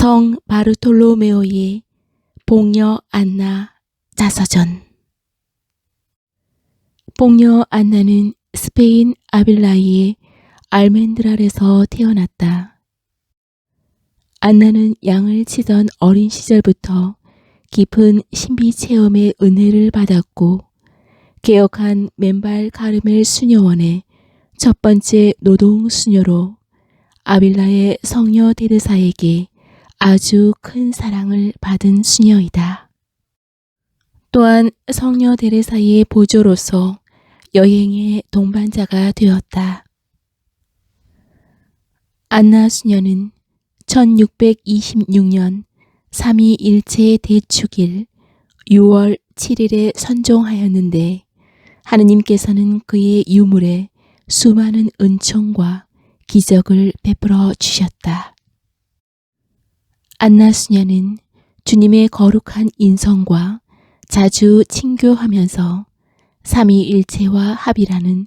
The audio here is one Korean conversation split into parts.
성 바르톨로메오의 복녀 안나 자서전. 복녀 안나는 스페인 아빌라이의 알멘드랄에서 태어났다. 안나는 양을 치던 어린 시절부터 깊은 신비 체험의 은혜를 받았고, 개혁한 맨발 가르멜 수녀원의 첫 번째 노동 수녀로 아빌라의 성녀 데르사에게 아주 큰 사랑을 받은 수녀이다. 또한 성녀 데레사의 보조로서 여행의 동반자가 되었다. 안나 수녀는 1626년 3.2일체 대축일 6월 7일에 선종하였는데, 하느님께서는 그의 유물에 수많은 은총과 기적을 베풀어 주셨다. 안나 수녀는 주님의 거룩한 인성과 자주 친교하면서 삼위일체와 합이라는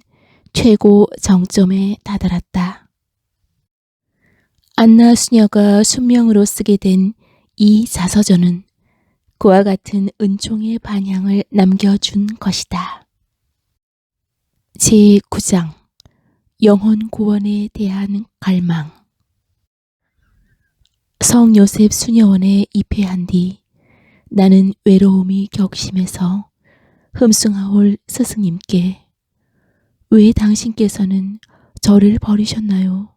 최고 정점에 다다랐다. 안나 수녀가 순명으로 쓰게 된 이 자서전은 그와 같은 은총의 반향을 남겨준 것이다. 제9장 영혼 구원에 대한 갈망. 성 요셉 수녀원에 입회한 뒤 나는 외로움이 격심해서 흠숭하올 스승님께 "왜 당신께서는 저를 버리셨나요?"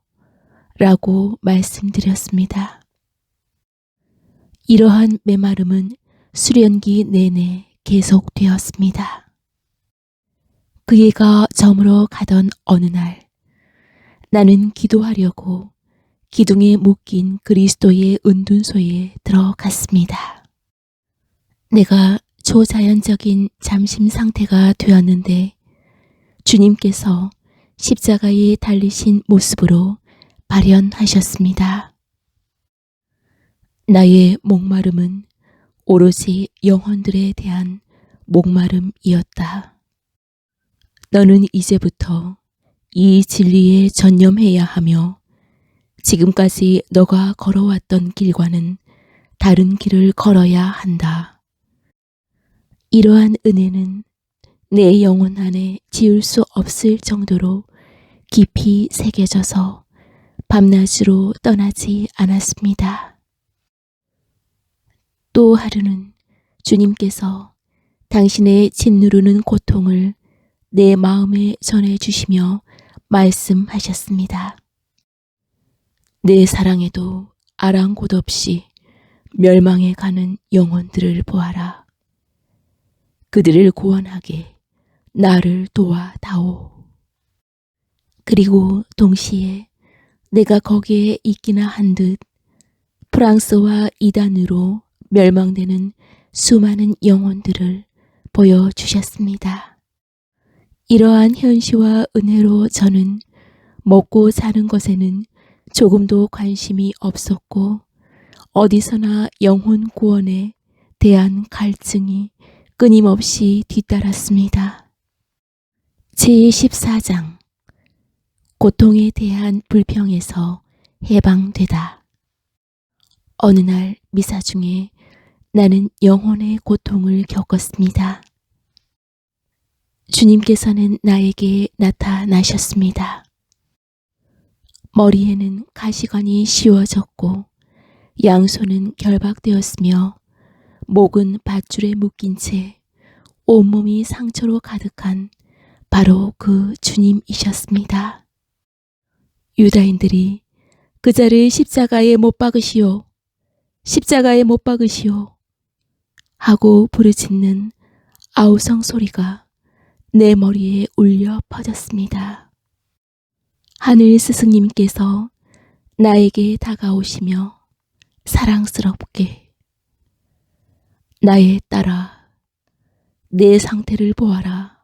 라고 말씀드렸습니다. 이러한 메마름은 수련기 내내 계속되었습니다. 그 해가 저물어 가던 어느 날, 나는 기도하려고 기둥에 묶인 그리스도의 은둔소에 들어갔습니다. 내가 초자연적인 잠심 상태가 되었는데, 주님께서 십자가에 달리신 모습으로 발현하셨습니다. 나의 목마름은 오로지 영혼들에 대한 목마름이었다. 너는 이제부터 이 진리에 전념해야 하며, 지금까지 너가 걸어왔던 길과는 다른 길을 걸어야 한다. 이러한 은혜는 내 영혼 안에 지울 수 없을 정도로 깊이 새겨져서 밤낮으로 떠나지 않았습니다. 또 하루는 주님께서 당신의 짓누르는 고통을 내 마음에 전해주시며 말씀하셨습니다. 내 사랑에도 아랑곳 없이 멸망해 가는 영혼들을 보아라. 그들을 구원하게 나를 도와다오. 그리고 동시에 내가 거기에 있기나 한 듯 프랑스와 이단으로 멸망되는 수많은 영혼들을 보여주셨습니다. 이러한 현시와 은혜로 저는 먹고 사는 것에는 조금도 관심이 없었고, 어디서나 영혼 구원에 대한 갈증이 끊임없이 뒤따랐습니다. 제14장 고통에 대한 불평에서 해방되다. 어느 날 미사 중에 나는 영혼의 고통을 겪었습니다. 주님께서는 나에게 나타나셨습니다. 머리에는 가시관이 씌워졌고, 양손은 결박되었으며, 목은 밧줄에 묶인 채 온몸이 상처로 가득한 바로 그 주님이셨습니다. 유다인들이 "그 자를 십자가에 못 박으시오, 십자가에 못 박으시오" 하고 부르짖는 아우성 소리가 내 머리에 울려 퍼졌습니다. 하늘 스승님께서 나에게 다가오시며 사랑스럽게 "나의 딸아, 내 상태를 보아라.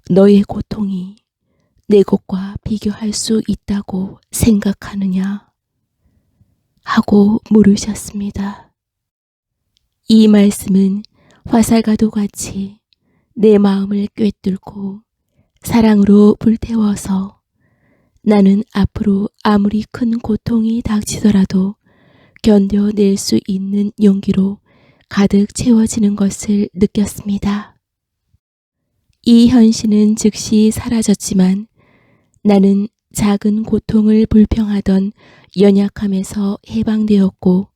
너의 고통이 내 것과 비교할 수 있다고 생각하느냐?" 하고 물으셨습니다. 이 말씀은 화살과도 같이 내 마음을 꿰뚫고 사랑으로 불태워서 나는 앞으로 아무리 큰 고통이 닥치더라도 견뎌낼 수 있는 용기로 가득 채워지는 것을 느꼈습니다. 이 현실은 즉시 사라졌지만 나는 작은 고통을 불평하던 연약함에서 해방되었고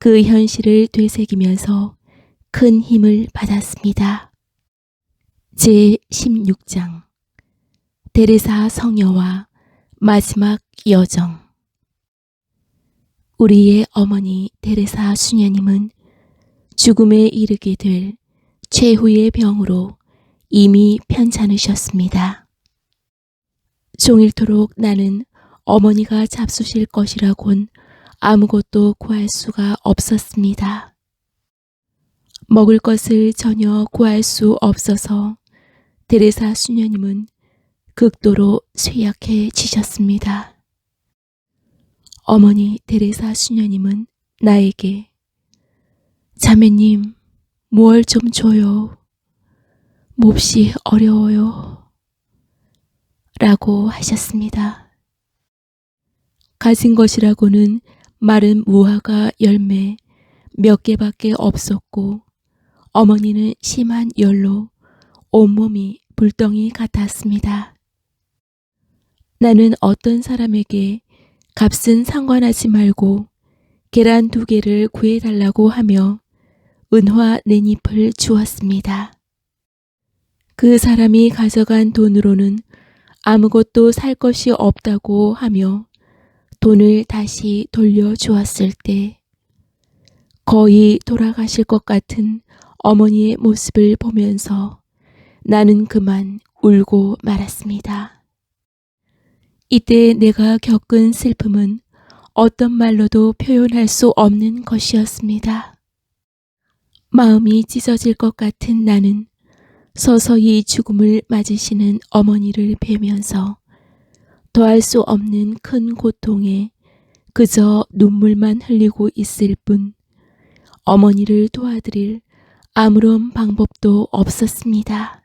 그 현실을 되새기면서 큰 힘을 받았습니다. 제16장 데레사 성녀와 마지막 여정. 우리의 어머니 데레사 수녀님은 죽음에 이르게 될 최후의 병으로 이미 편찮으셨습니다. 종일토록 나는 어머니가 잡수실 것이라곤 아무것도 구할 수가 없었습니다. 먹을 것을 전혀 구할 수 없어서 데레사 수녀님은 극도로 쇠약해지셨습니다. 어머니 데레사 수녀님은 나에게 자매님, 뭘 좀 줘요. 몹시 어려워요. 라고 하셨습니다. 가진 것이라고는 마른 무화과 열매 몇 개밖에 없었고 어머니는 심한 열로 온몸이 불덩이 같았습니다. 나는 어떤 사람에게 값은 상관하지 말고 계란 2개를 구해달라고 하며 은화 4잎을 주었습니다. 그 사람이 가져간 돈으로는 아무것도 살 것이 없다고 하며 돈을 다시 돌려주었을 때 거의 돌아가실 것 같은 어머니의 모습을 보면서 나는 그만 울고 말았습니다. 이때 내가 겪은 슬픔은 어떤 말로도 표현할 수 없는 것이었습니다. 마음이 찢어질 것 같은 나는 서서히 죽음을 맞으시는 어머니를 뵈면서 더할 수 없는 큰 고통에 그저 눈물만 흘리고 있을 뿐 어머니를 도와드릴 아무런 방법도 없었습니다.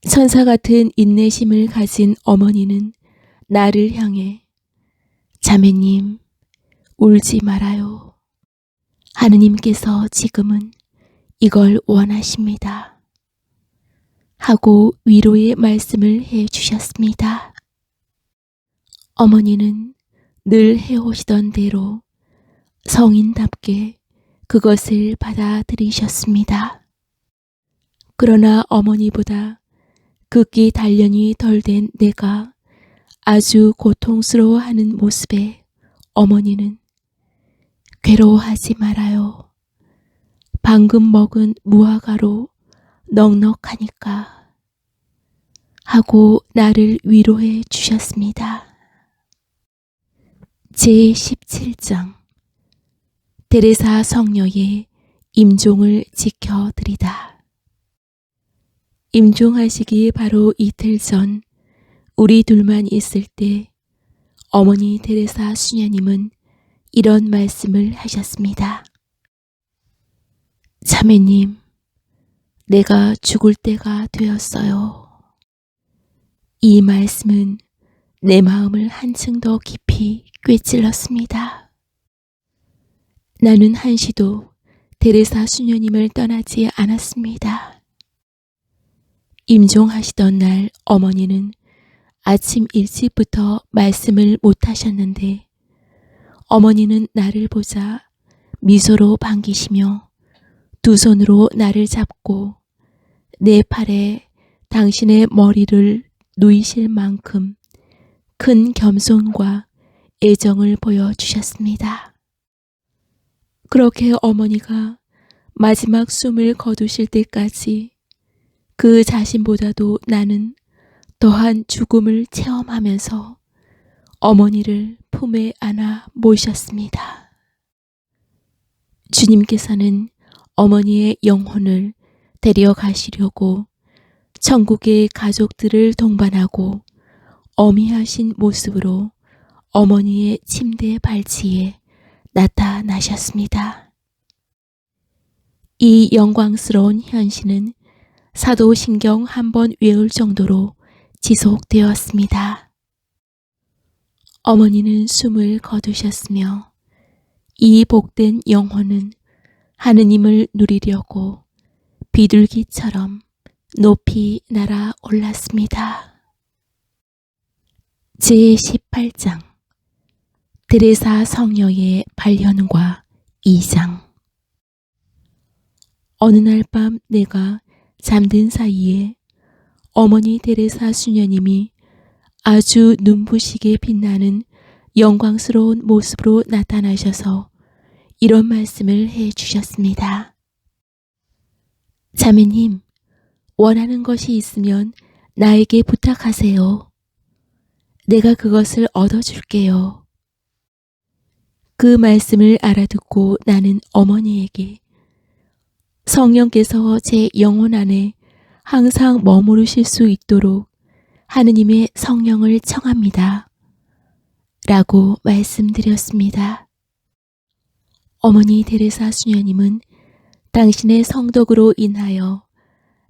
천사 같은 인내심을 가진 어머니는 나를 향해 자매님, 울지 말아요. 하느님께서 지금은 이걸 원하십니다. 하고 위로의 말씀을 해주셨습니다. 어머니는 늘 해오시던 대로 성인답게 그것을 받아들이셨습니다. 그러나 어머니보다 극기 단련이 덜 된 내가 아주 고통스러워하는 모습에 어머니는 괴로워하지 말아요. 방금 먹은 무화과로 넉넉하니까 하고 나를 위로해 주셨습니다. 제17장 데레사 성녀의 임종을 지켜드리다. 임종하시기 바로 이틀 전 우리 둘만 있을 때 어머니 데레사 수녀님은 이런 말씀을 하셨습니다. 자매님, 내가 죽을 때가 되었어요. 이 말씀은 내 마음을 한층 더 깊이 꿰찔렀습니다. 나는 한시도 데레사 수녀님을 떠나지 않았습니다. 임종하시던 날 어머니는 아침 일찍부터 말씀을 못하셨는데 어머니는 나를 보자 미소로 반기시며 두 손으로 나를 잡고 내 팔에 당신의 머리를 누이실 만큼 큰 겸손과 애정을 보여주셨습니다. 그렇게 어머니가 마지막 숨을 거두실 때까지 그 자신보다도 나는 더한 죽음을 체험하면서 어머니를 품에 안아 모셨습니다. 주님께서는 어머니의 영혼을 데려가시려고 천국의 가족들을 동반하고 어미하신 모습으로 어머니의 침대 발치에 나타나셨습니다. 이 영광스러운 현실은 사도신경 한 번 외울 정도로 지속되었습니다. 어머니는 숨을 거두셨으며 이 복된 영혼은 하느님을 누리려고 비둘기처럼 높이 날아 올랐습니다. 제18장 드레사 성녀의 발현과 2장. 어느 날 밤 내가 잠든 사이에 어머니 데레사 수녀님이 아주 눈부시게 빛나는 영광스러운 모습으로 나타나셔서 이런 말씀을 해 주셨습니다. 자매님, 원하는 것이 있으면 나에게 부탁하세요. 내가 그것을 얻어줄게요. 그 말씀을 알아듣고 나는 어머니에게 성령께서 제 영혼 안에 항상 머무르실 수 있도록 하느님의 성령을 청합니다. 라고 말씀드렸습니다. 어머니 데레사 수녀님은 당신의 성덕으로 인하여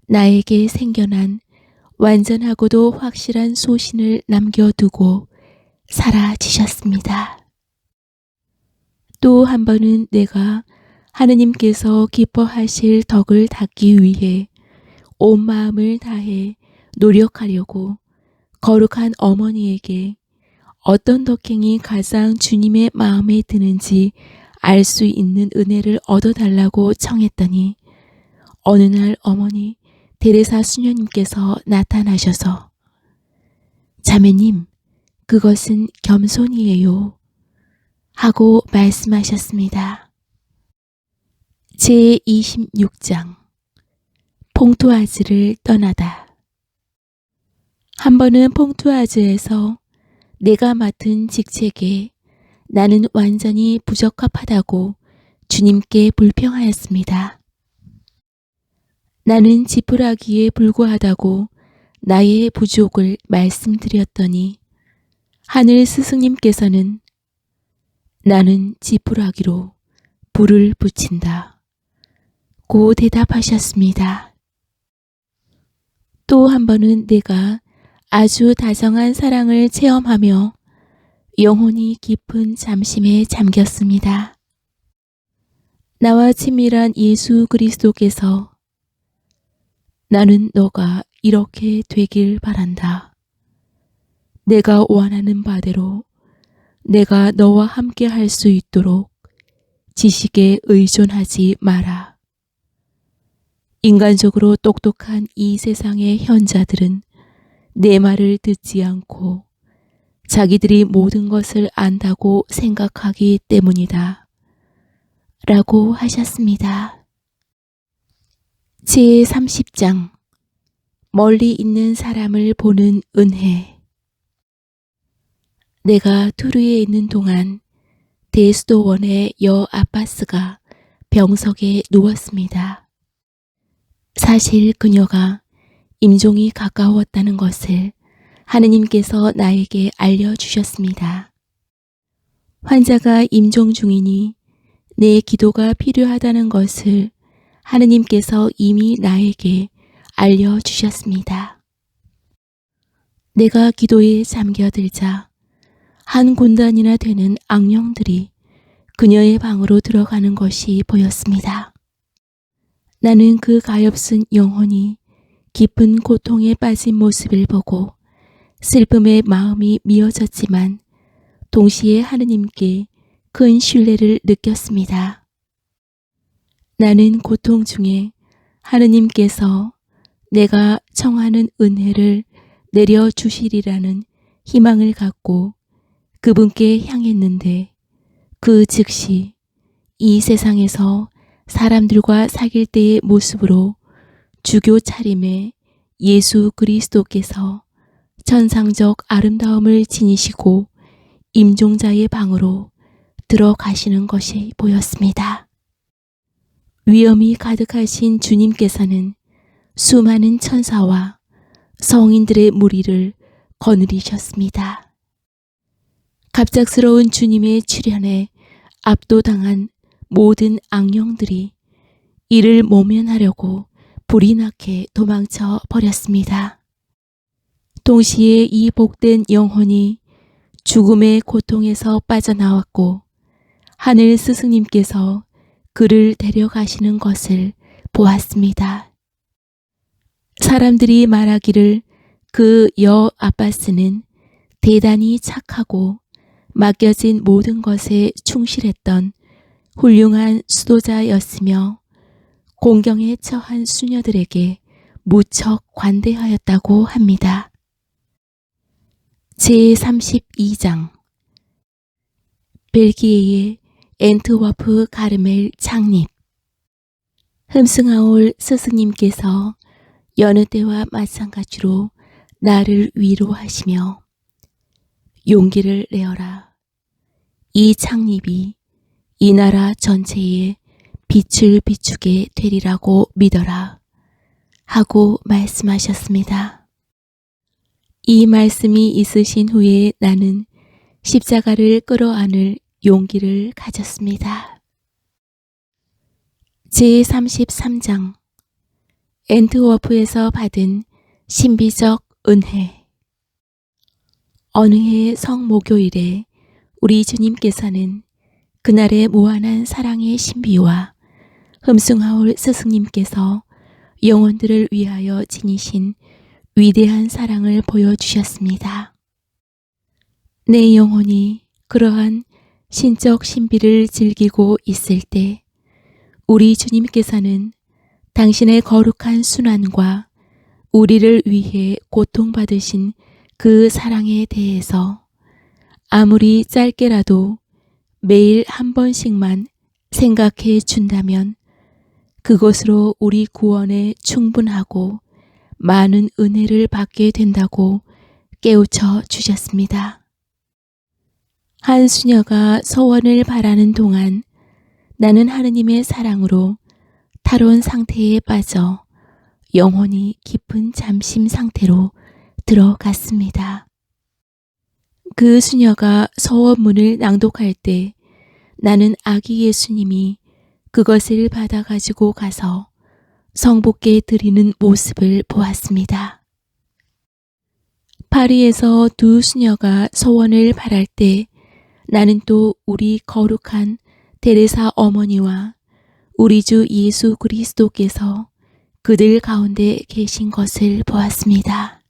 나에게 생겨난 완전하고도 확실한 소신을 남겨두고 사라지셨습니다. 또 한 번은 내가 하느님께서 기뻐하실 덕을 닦기 위해 온 마음을 다해 노력하려고 거룩한 어머니에게 어떤 덕행이 가장 주님의 마음에 드는지 알 수 있는 은혜를 얻어달라고 청했더니 어느 날 어머니 데레사 수녀님께서 나타나셔서 자매님, 그것은 겸손이에요. 하고 말씀하셨습니다. 제26장 퐁투아즈를 떠나다. 한 번은 퐁투아즈에서 내가 맡은 직책에 나는 완전히 부적합하다고 주님께 불평하였습니다. 나는 지푸라기에 불과하다고 나의 부족을 말씀드렸더니 하늘 스승님께서는 나는 지푸라기로 불을 붙인다 고 대답하셨습니다. 또 한 번은 내가 아주 다정한 사랑을 체험하며 영혼이 깊은 잠심에 잠겼습니다. 나와 친밀한 예수 그리스도께서 나는 너가 이렇게 되길 바란다. 내가 원하는 바대로 내가 너와 함께 할 수 있도록 지식에 의존하지 마라. 인간적으로 똑똑한 이 세상의 현자들은 내 말을 듣지 않고 자기들이 모든 것을 안다고 생각하기 때문이다. 라고 하셨습니다. 제30장 멀리 있는 사람을 보는 은혜. 내가 투르에 있는 동안 대수도원의 여 아빠스가 병석에 누웠습니다. 사실 그녀가 임종이 가까웠다는 것을 하느님께서 나에게 알려주셨습니다. 환자가 임종 중이니 내 기도가 필요하다는 것을 하느님께서 이미 나에게 알려주셨습니다. 내가 기도에 잠겨들자 한 군단이나 되는 악령들이 그녀의 방으로 들어가는 것이 보였습니다. 나는 그 가엾은 영혼이 깊은 고통에 빠진 모습을 보고 슬픔의 마음이 미어졌지만 동시에 하느님께 큰 신뢰를 느꼈습니다. 나는 고통 중에 하느님께서 내가 청하는 은혜를 내려주시리라는 희망을 갖고 그분께 향했는데 그 즉시 이 세상에서 사람들과 사귈 때의 모습으로 주교 차림에 예수 그리스도께서 천상적 아름다움을 지니시고 임종자의 방으로 들어가시는 것이 보였습니다. 위엄이 가득하신 주님께서는 수많은 천사와 성인들의 무리를 거느리셨습니다. 갑작스러운 주님의 출현에 압도당한 모든 악령들이 이를 모면하려고 불이 나게 도망쳐 버렸습니다. 동시에 이 복된 영혼이 죽음의 고통에서 빠져나왔고 하늘 스승님께서 그를 데려가시는 것을 보았습니다. 사람들이 말하기를 그 여 아빠스는 대단히 착하고 맡겨진 모든 것에 충실했던 훌륭한 수도자였으며 공경에 처한 수녀들에게 무척 관대하였다고 합니다. 제32장 벨기에의 앤트워프 가르멜 창립. 흠승하올 스승님께서 여느 때와 마찬가지로 나를 위로하시며 용기를 내어라. 이 창립이 이 나라 전체에 빛을 비추게 되리라고 믿어라 하고 말씀하셨습니다. 이 말씀이 있으신 후에 나는 십자가를 끌어안을 용기를 가졌습니다. 제33장 앤트워프에서 받은 신비적 은혜. 어느 해 성목요일에 우리 주님께서는 그날의 무한한 사랑의 신비와 흠숭하올 스승님께서 영혼들을 위하여 지니신 위대한 사랑을 보여주셨습니다. 내 영혼이 그러한 신적 신비를 즐기고 있을 때 우리 주님께서는 당신의 거룩한 순환과 우리를 위해 고통받으신 그 사랑에 대해서 아무리 짧게라도 매일 한 번씩만 생각해 준다면 그것으로 우리 구원에 충분하고 많은 은혜를 받게 된다고 깨우쳐 주셨습니다. 한 수녀가 소원을 바라는 동안 나는 하느님의 사랑으로 탈원 상태에 빠져 영혼이 깊은 잠심 상태로 들어갔습니다. 그 수녀가 서원문을 낭독할 때 나는 아기 예수님이 그것을 받아 가지고 가서 성부께 드리는 모습을 보았습니다. 파리에서 두 수녀가 소원을 바랄 때 나는 또 우리 거룩한 데레사 어머니와 우리 주 예수 그리스도께서 그들 가운데 계신 것을 보았습니다.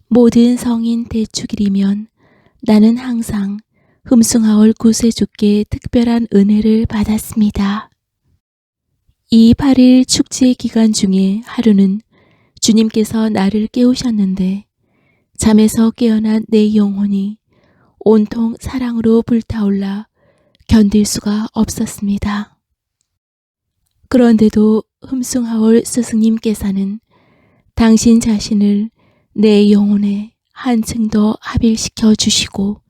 모든 성인 대축일이면 나는 항상 흠숭하올 구세주께 특별한 은혜를 받았습니다. 이 8일 축제 기간 중에 하루는 주님께서 나를 깨우셨는데 잠에서 깨어난 내 영혼이 온통 사랑으로 불타올라 견딜 수가 없었습니다. 그런데도 흠숭하올 스승님께서는 당신 자신을 내 영혼에 한층 더 합일시켜 주시고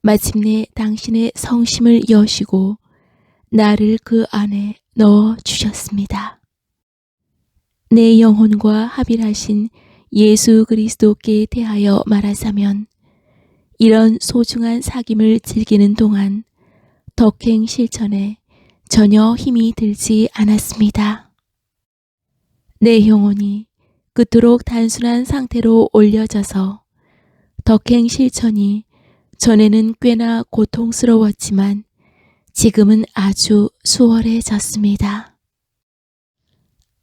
마침내 당신의 성심을 여시고 나를 그 안에 넣어 주셨습니다. 내 영혼과 합일하신 예수 그리스도께 대하여 말하자면 이런 소중한 사귐을 즐기는 동안 덕행 실천에 전혀 힘이 들지 않았습니다. 내 영혼이 그토록 단순한 상태로 올려져서 덕행 실천이 전에는 꽤나 고통스러웠지만 지금은 아주 수월해졌습니다.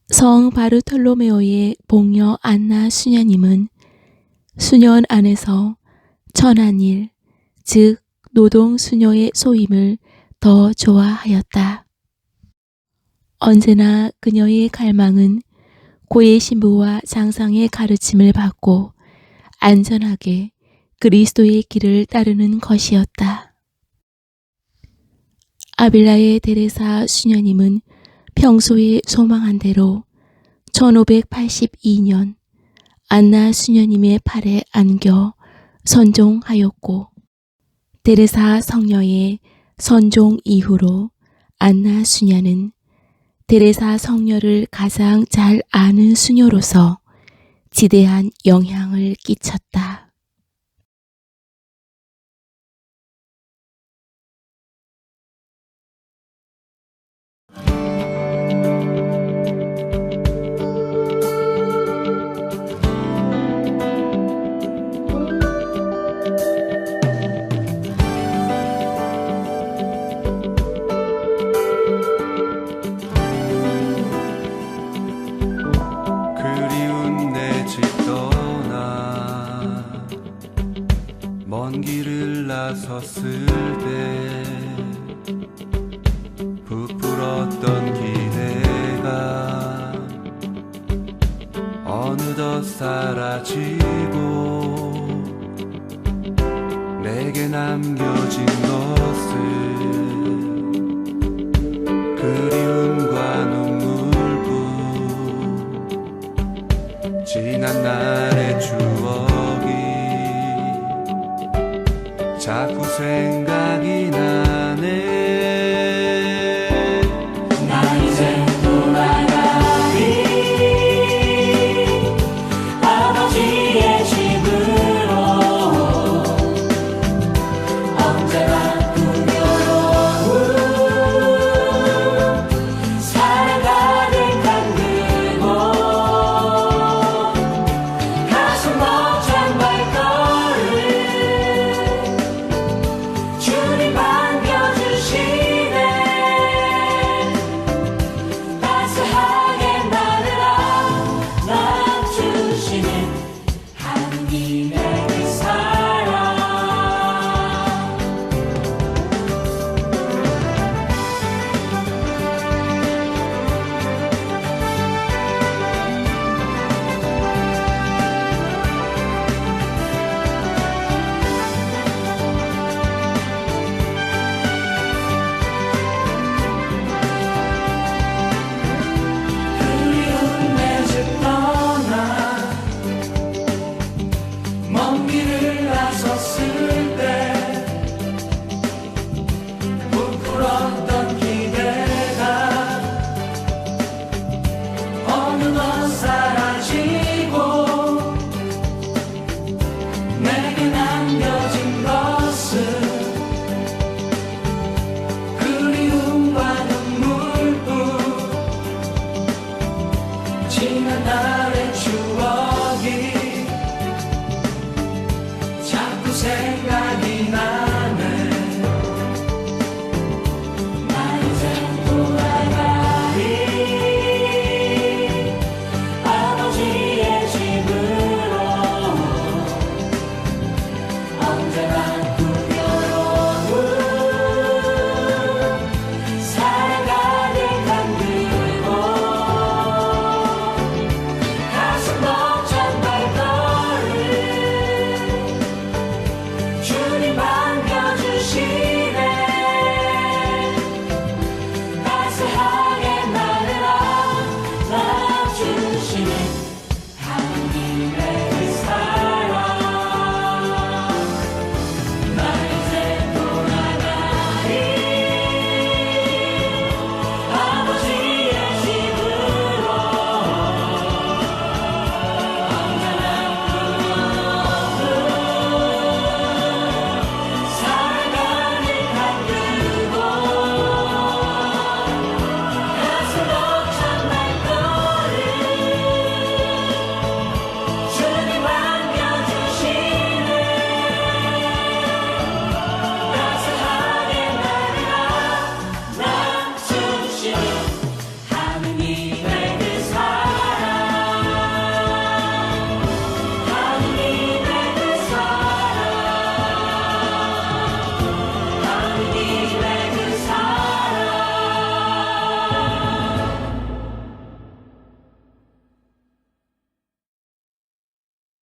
성 바르톨로메오의 복녀 안나 수녀님은 수년 안에서 천한일, 즉 노동 수녀의 소임을 더 좋아하였다. 언제나 그녀의 갈망은 고의 신부와 장상의 가르침을 받고 안전하게 그리스도의 길을 따르는 것이었다. 아빌라의 데레사 수녀님은 평소에 소망한 대로 1582년 안나 수녀님의 팔에 안겨 선종하였고 데레사 성녀의 선종 이후로 안나 수녀는 데레사 성녀를 가장 잘 아는 수녀로서 지대한 영향을 끼쳤다. 있었을 때 부풀었던 기대가 어느덧 사라지고 내게 남겨진 것은 그리움과 눈물뿐. 지난 날의 추억이 자꾸 생각이